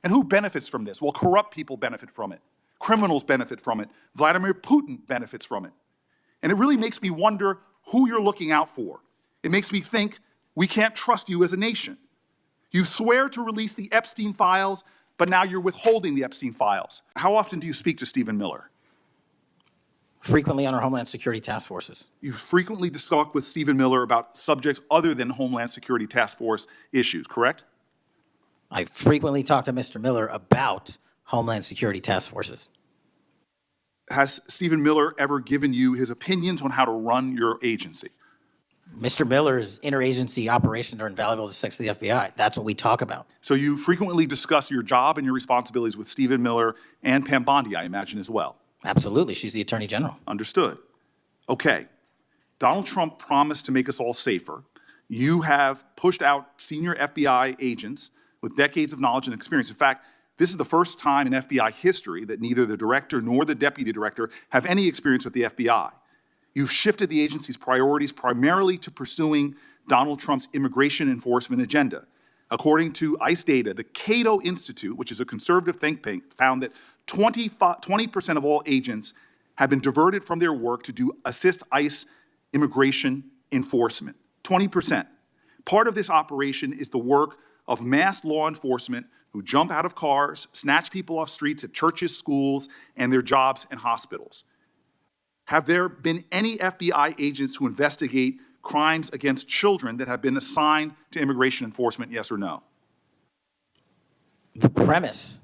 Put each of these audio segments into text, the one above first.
And who benefits from this? Well, corrupt people benefit from it. Criminals benefit from it. Vladimir Putin benefits from it. And it really makes me wonder who you're looking out for. It makes me think we can't trust you as a nation. You swear to release the Epstein files, but now you're withholding the Epstein files. How often do you speak to Stephen Miller? Frequently on our Homeland Security task forces. You frequently talk with Stephen Miller about subjects other than Homeland Security task force issues, correct? I frequently talk to Mr. Miller about Homeland Security task forces. Has Stephen Miller ever given you his opinions on how to run your agency? Mr. Miller's interagency operations are invaluable to the FBI. That's what we talk about. So you frequently discuss your job and your responsibilities with Stephen Miller and Pam Bondi, I imagine, as well. Absolutely. She's the Attorney General. Understood. Okay. Donald Trump promised to make us all safer. You have pushed out senior FBI agents with decades of knowledge and experience. In fact, this is the first time in FBI history that neither the director nor the deputy director have any experience with the FBI. You've shifted the agency's priorities primarily to pursuing Donald Trump's immigration enforcement agenda. According to ICE data, the Cato Institute, which is a conservative think tank, found that 20% of all agents have been diverted from their work to assist ICE immigration enforcement. 20%. Part of this operation is the work of mass law enforcement who jump out of cars, snatch people off streets at churches, schools, and their jobs and hospitals. Have there been any FBI agents who investigate crimes against children that have been assigned to immigration enforcement, yes or no? The premise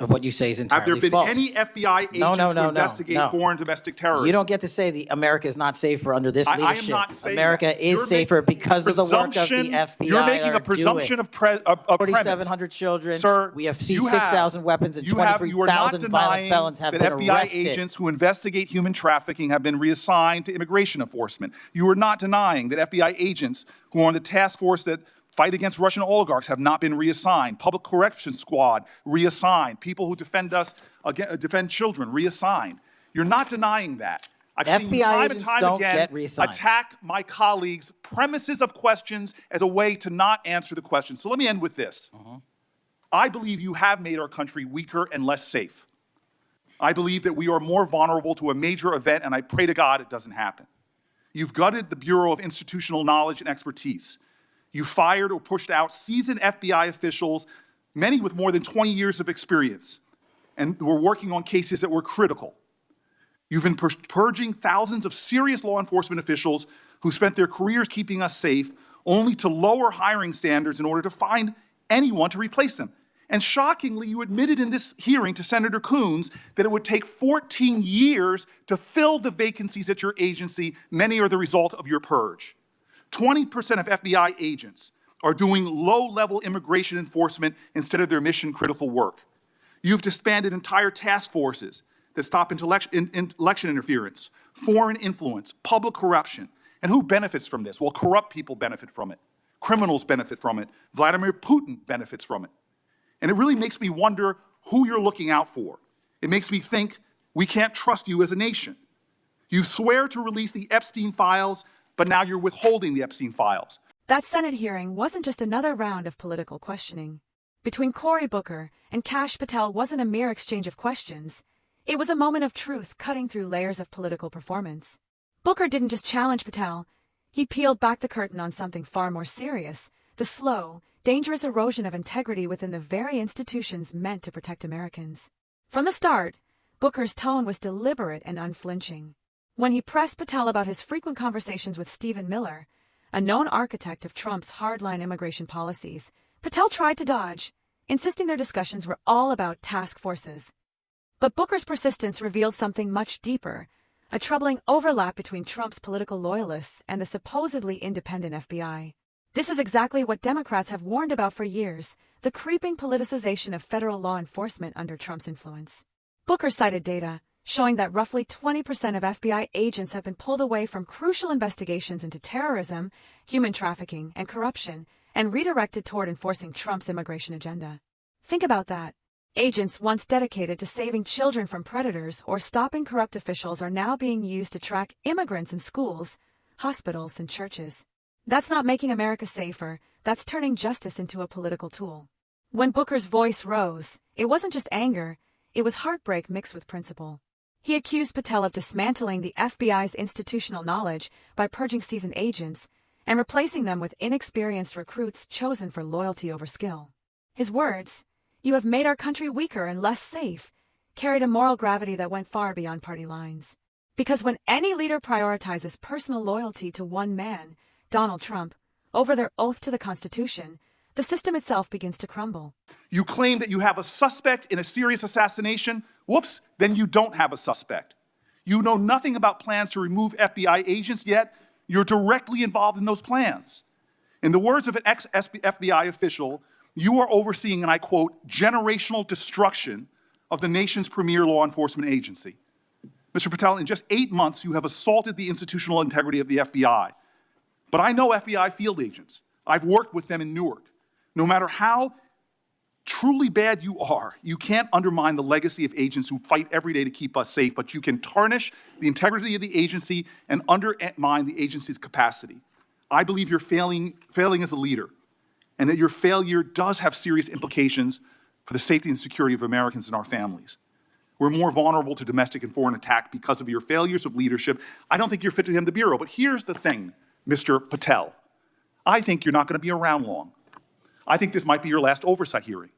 of what you say is entirely false. Have there been any FBI agents who investigate foreign domestic terrorism? You don't get to say America is not safer under this leadership. I am not saying America that. is safer because of the work of the FBI. You're making a presumption of premise. 4,700 children. Sir, we have seized 6,000 weapons and 23,000 violent felons have been arrested. That FBI agents who investigate human trafficking have been reassigned to immigration enforcement. You are not denying that FBI agents who are on the task force that fight against Russian oligarchs have not been reassigned. Public Correction Squad reassigned. People who defend children reassigned. You're not denying that. I've seen you time and time again attack my colleagues' premises of questions as a way to not answer the question. So let me end with this. I believe you have made our country weaker and less safe. I believe that we are more vulnerable to a major event, and I pray to God it doesn't happen. You've gutted the Bureau of Institutional Knowledge and Expertise. You fired or pushed out seasoned FBI officials, many with more than 20 years of experience, and were working on cases that were critical. You've been purging thousands of serious law enforcement officials who spent their careers keeping us safe, only to lower hiring standards in order to find anyone to replace them. And shockingly, you admitted in this hearing to Senator Coons that it would take 14 years to fill the vacancies at your agency. Many are the result of your purge. 20% of FBI agents are doing low-level immigration enforcement instead of their mission-critical work. You've disbanded entire task forces that stop election interference, foreign influence, public corruption. And who benefits from this? Well, corrupt people benefit from it. Criminals benefit from it. Vladimir Putin benefits from it. And it really makes me wonder who you're looking out for. It makes me think we can't trust you as a nation. You swear to release the Epstein files, but now you're withholding the Epstein files. That Senate hearing wasn't just another round of political questioning. Between Cory Booker and Kash Patel wasn't a mere exchange of questions. It was a moment of truth cutting through layers of political performance. Booker didn't just challenge Patel. He peeled back the curtain on something far more serious, the slow, dangerous erosion of integrity within the very institutions meant to protect Americans. From the start, Booker's tone was deliberate and unflinching. When he pressed Patel about his frequent conversations with Stephen Miller, a known architect of Trump's hardline immigration policies, Patel tried to dodge, insisting their discussions were all about task forces. But Booker's persistence revealed something much deeper, a troubling overlap between Trump's political loyalists and the supposedly independent FBI. This is exactly what Democrats have warned about for years, the creeping politicization of federal law enforcement under Trump's influence. Booker cited data showing that roughly 20% of FBI agents have been pulled away from crucial investigations into terrorism, human trafficking, and corruption, and redirected toward enforcing Trump's immigration agenda. Think about that. Agents once dedicated to saving children from predators or stopping corrupt officials are now being used to track immigrants in schools, hospitals, and churches. That's not making America safer, that's turning justice into a political tool. When Booker's voice rose, it wasn't just anger, it was heartbreak mixed with principle. He accused Patel of dismantling the FBI's institutional knowledge by purging seasoned agents and replacing them with inexperienced recruits chosen for loyalty over skill. His words, "You have made our country weaker and less safe," carried a moral gravity that went far beyond party lines. Because when any leader prioritizes personal loyalty to one man, Donald Trump, over their oath to the Constitution, the system itself begins to crumble. You claim that you have a suspect in a serious assassination. Whoops, then you don't have a suspect. You know nothing about plans to remove FBI agents, yet you're directly involved in those plans. In the words of an ex-FBI official, you are overseeing, and I quote, generational destruction of the nation's premier law enforcement agency. Mr. Patel, in just 8 months, you have assaulted the institutional integrity of the FBI. But I know FBI field agents. I've worked with them in Newark. No matter how truly bad you are, you can't undermine the legacy of agents who fight every day to keep us safe, but you can tarnish the integrity of the agency and undermine the agency's capacity. I believe you're failing as a leader, and that your failure does have serious implications for the safety and security of Americans and our families. We're more vulnerable to domestic and foreign attack because of your failures of leadership. I don't think you're fit to hand the bureau, but here's the thing, Mr. Patel. I think you're not going to be around long. I think this might be your last oversight hearing.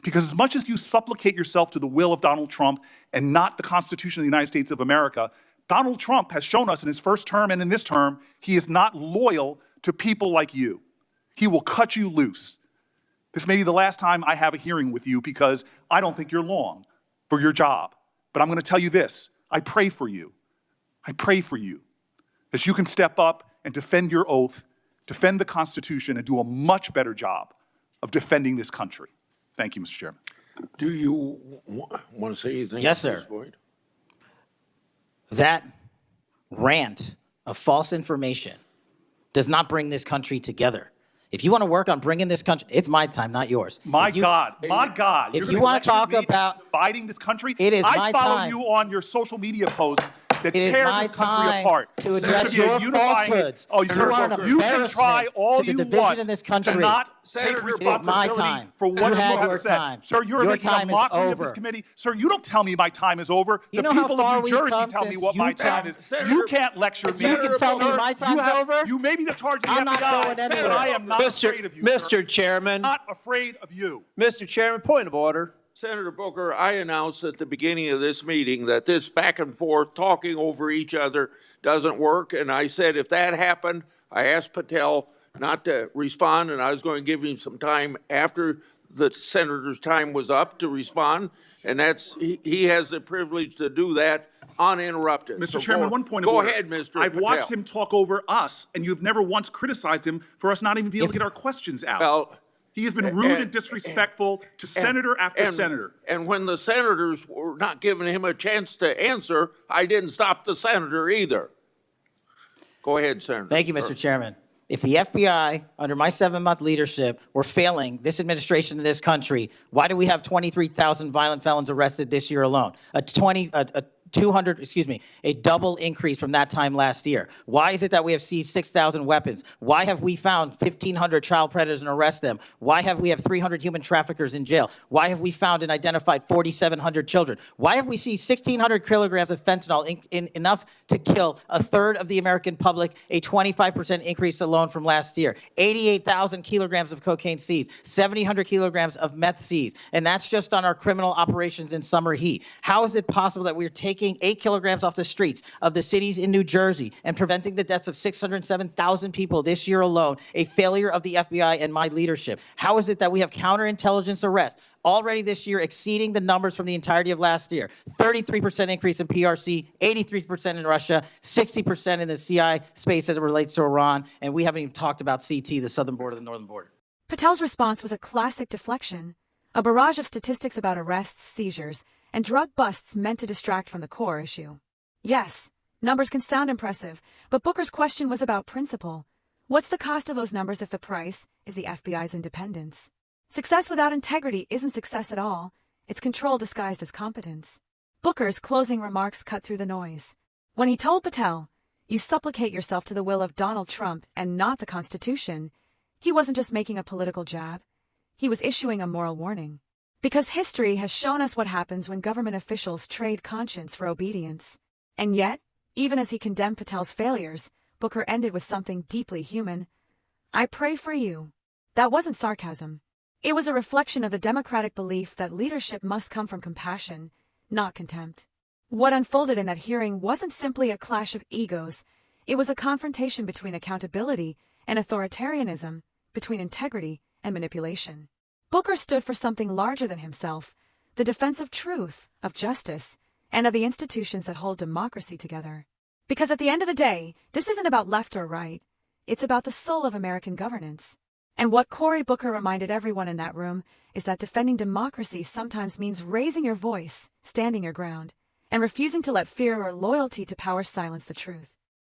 Because as much as you supplicate yourself to the will of Donald Trump and not the Constitution of the United States of America, Donald Trump has shown us in his first term and in this term, he is not loyal to people like you. He will cut you loose. This may be the last time I have a hearing with you because I don't think you're long for your job. But I'm going to tell you this, I pray for you. I pray for you that you can step up and defend your oath, defend the Constitution, and do a much better job of defending this country. Thank you, Mr. Chairman. Do you want to say anything? Yes, at this sir. point? That rant of false information does not bring this country together. If you want to work on bringing this country, it's my time, not yours. My If you- God. If You're you gonna want to lecture talk me about- dividing this country, It is I my follow time. you on your social media posts that It is tear my this country time apart. to There address should be a your unifying- falsehoods. Oh, You Senator are an Booker, you can try embarrassment all to the you division want in this to country. not Senator take Booker, responsibility it is my time. for what You you had have your said. time. Sir, you're Your making time a is mockery of over. this committee. Sir, you don't tell me my time is over. You The know how people far of New we've Jersey come tell me since what my you time is. Senator- You can't lecture me. You can tell me Sir, my you time's have- over? You may be the charge of the I'm not FBI, going anywhere. but I am not afraid of you, sir. Mr. Chairman, Not afraid of you. Mr. Chairman, point of order. Senator Booker, I announced at the beginning of this meeting that this back and forth, talking over each other, doesn't work. And I said if that happened, I asked Patel not to respond, and I was going to give him some time after the senator's time was up to respond. And he has the privilege to do that uninterrupted. Mr. So Chairman, one point of Go order. ahead, Mr. I've Patel. watched him talk over us, and you've never once criticized him for us not even being able to get our questions out. Well, He has been rude and disrespectful to senator after senator. And when the senators were not giving him a chance to answer, I didn't stop the senator either. Go ahead, Senator. Thank you, Mr. Chairman. If the FBI, under my 7-month leadership, were failing this administration in this country, why do we have 23,000 violent felons arrested this year alone? A double increase from that time last year. Why is it that we have seized 6,000 weapons? Why have we found 1,500 child predators and arrested them? Why have we 300 human traffickers in jail? Why have we found and identified 4,700 children? Why have we seized 1,600 kilograms of fentanyl, enough to kill a third of the American public, a 25% increase alone from last year? 88,000 kilograms of cocaine seized, 7,000 kilograms of meth seized, and that's just on our criminal operations in summer heat. How is it possible that we're taking 8 kilograms off the streets of the cities in New Jersey and preventing the deaths of 607,000 people this year alone, a failure of the FBI and my leadership? How is it that we have counterintelligence arrests already this year exceeding the numbers from the entirety of last year? 33% increase in PRC, 83% in Russia, 60% in the CI space as it relates to Iran, and we haven't even talked about CT, the southern border, the northern border. Patel's response was a classic deflection, a barrage of statistics about arrests, seizures, and drug busts meant to distract from the core issue. Yes, numbers can sound impressive, but Booker's question was about principle. What's the cost of those numbers if the price is the FBI's independence? Success without integrity isn't success at all. It's control disguised as competence. Booker's closing remarks cut through the noise. When he told Patel, "You supplicate yourself to the will of Donald Trump and not the Constitution," he wasn't just making a political jab. he was issuing a moral warning. Because history has shown us what happens when government officials trade conscience for obedience. And yet, even as he condemned Patel's failures, Booker ended with something deeply human. I pray for you. That wasn't sarcasm. It was a reflection of the democratic belief that leadership must come from compassion, not contempt. What unfolded in that hearing wasn't simply a clash of egos. It was a confrontation between accountability and authoritarianism, between integrity and manipulation. Booker stood for something larger than himself, the defense of truth, of justice, and of the institutions that hold democracy together. Because at the end of the day, this isn't about left or right. It's about the soul of American governance. And what Cory Booker reminded everyone in that room is that defending democracy sometimes means raising your voice, standing your ground, and refusing to let fear or loyalty to power silence the truth.